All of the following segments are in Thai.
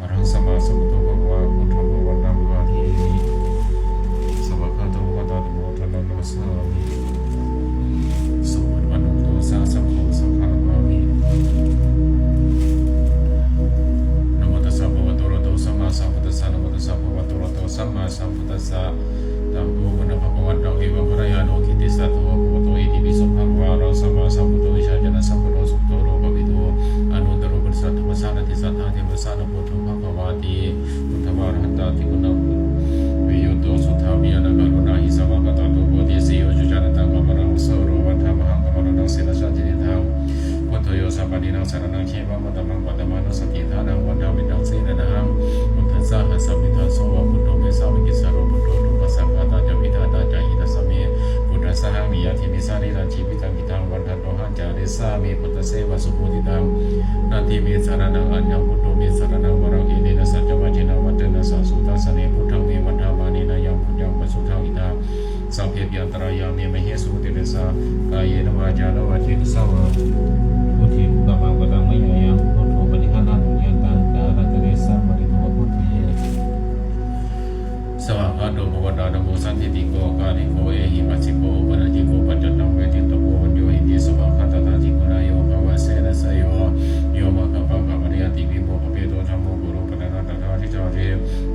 อรหังสัมมาสัมพุทโธภะคะวะพุทธังภะวันตังภะวะทีสัพพะคะโตภะคะวะโตธัมมังนัมสสามิสุปฏิปันโนโตสาวกสังโฆสังฆังนามินะโมตัสสะภะคะวะโตอะระหะโตสัมมาสัมพุทธัสสะนะโมตัสสะภะคะวะโตอะระหะโตสัมมาสัมพุทธัสสะตัมโมวะนะภะคะวันตังเอวะภะรยาโนกิติสัตโตภะคะวะโตอิติปิโสภะคะวะอะระหังสัมมาสัมพุทโธวิชาจนะสัมปันโนสุขโตโลกวิทูอนุตตรปุริสธรรมสารติสัทธาเทวสารโพธิภควาติพุทธวารหัตตาติกุณวิโยโตสุทธามิยานากรุณาหิสวากตาโตโพธิสิโยจุจารตังกมรังโสโรวันธรรมหังกมรนังศิลสัจจิทังพุทโธโยสัพพะนินังสารนังเขมะมัตตมังปัตตมานุสติธานังวันธามินังเสนนังพุทธัสสะหัสสะมิทัสโสวะพุทโธเมสาวิกิสารพุทโธทุกขสังฆาตาจามิธาตาจาหิตัสสะเมพุทธัสสะหังนิยติมิสานิรันชีวิตังกิตังวันทันโตหังจาริสามิพุทธเสวะสุโพธิตังนาทิเมสารนังอัญญังพุทโธเมสารนังวรังเอเนนะสัจจวัจจินาวัตนะสัสสุตัสสะเนพุทธังเมวันธามานินายังพุทธังปัสสุทังอิทาสัพเพปิอันตรายามิมเหสุติเรสากายเยนวาจานะวะจิตสาวะพุทธิภุกมังวะตังมะยายังพุทโธปฏิฆานาตุยันตังกาลันตเรสะมะริโตพุทธิสวากาโตภวตานะโมสันติติโกกาลิโกเอหิมัสสิโกปะนะจิโกปัจจตังเวทิตโกวันโยหิติสวากาตตาจิกุณายโยภวะเสนะสโยโยมะคะปะกะมะริยติวิโมภเปโตธัมโมกุโรปะนะนะตถาธิจาเท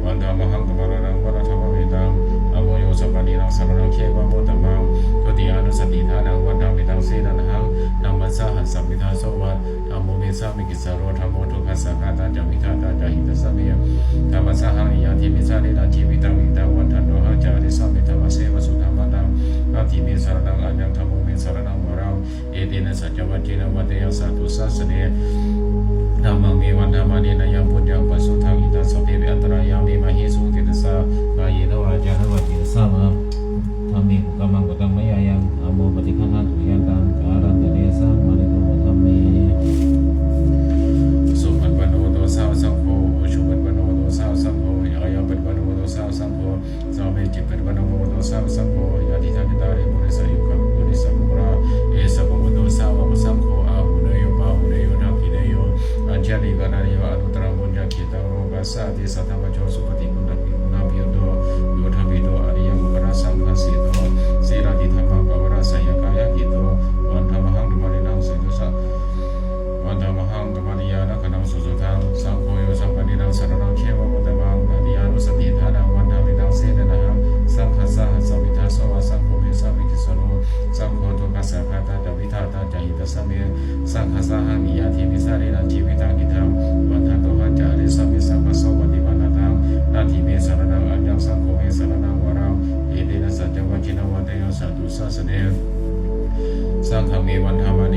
วันธรรมหังกมรณังวะธรรมเวตังอโมโยสัพพะนินังสรณังเขวะโมตมังทุติยานุสติฐานังวันธรรมิตังเสนะหังธัมมัสสะหัสสะมิทาโสวะธัมโมเมสามิกิสารโรธัมโมทุกขสังฆาตาจามิธาตาจาหิตัสสะเมธัมมัสสะหังนิยติมิสานิรันชีวิตังวิตังวันทันโตหังจาริสามิธัมมะเสวะสุธัมมังนาทิเมสารนังอัญญังธัมโมเมสารนังวรังเอเตนะสัจจวัจจินาวัตยังสัตตุสัสสะเนธัมมังเมวันธรรมานินายังพุทธังปัสสุทังอิตัสสะเปปิอันตรายามิมเหสุติตัสสะกายเยนวาจานะวะจิตสามะธรรมิภุกมังวะตังมะยายังอะโมปฏิฆานาตุยันตังกาลันตเรสะมะริโตธัมเมสุปัฏฐันโนโตสาวสังโฆอุชุปัฏฐันโนโตสาวสังโฆยายาปัฏฐันโนโตสาวสังโฆสาวเมจิปัฏฐันโนโตสาวสังโฆยะติทันติตาริมุนิสายุคัมมุนิสัมภราเอสะภะวะโตสาวกสังโฆอาหุเนโยปาหุเนโยทักขิเนโยอัญชลิกานาโยอนุตตรังปุญญคิตังโลกัสสะติสัทธะมะโชสุปฏิปุณณปิปุณณภิโยโตโยธาภิโตอริยมุขราสังฆสิโตสีราติธรรมะปวารสัยยกายกิโตวันธรรมหังธรรมนินังสิตุสัวันธรรมหังธรรมนิยานะขนังสุสุทังสังโฆโยสัพพะนินังสรณังเขวะมุตตมังนาติยานุสติฐานังวันธรรมินังเสนะนังสังฆัสสะหัสสะมิทาโสวะสังโฆเมสามิกิสโรสังโฆทุกขสังฆาตาจามิธาตาจาหิตัสสะเมสังฆัสสะหังนิยติมิสารินันชีวิตังกิทังวันทันโตหังจาริสามิสังฆโสวัติวันตังนาทิเมสรณังอัญญังสังโฆเมสรณังวรังเอเดนะสัจจวัจจินาวัตยังสัตตุสัสสะเนสังฆเมวันธรรมเน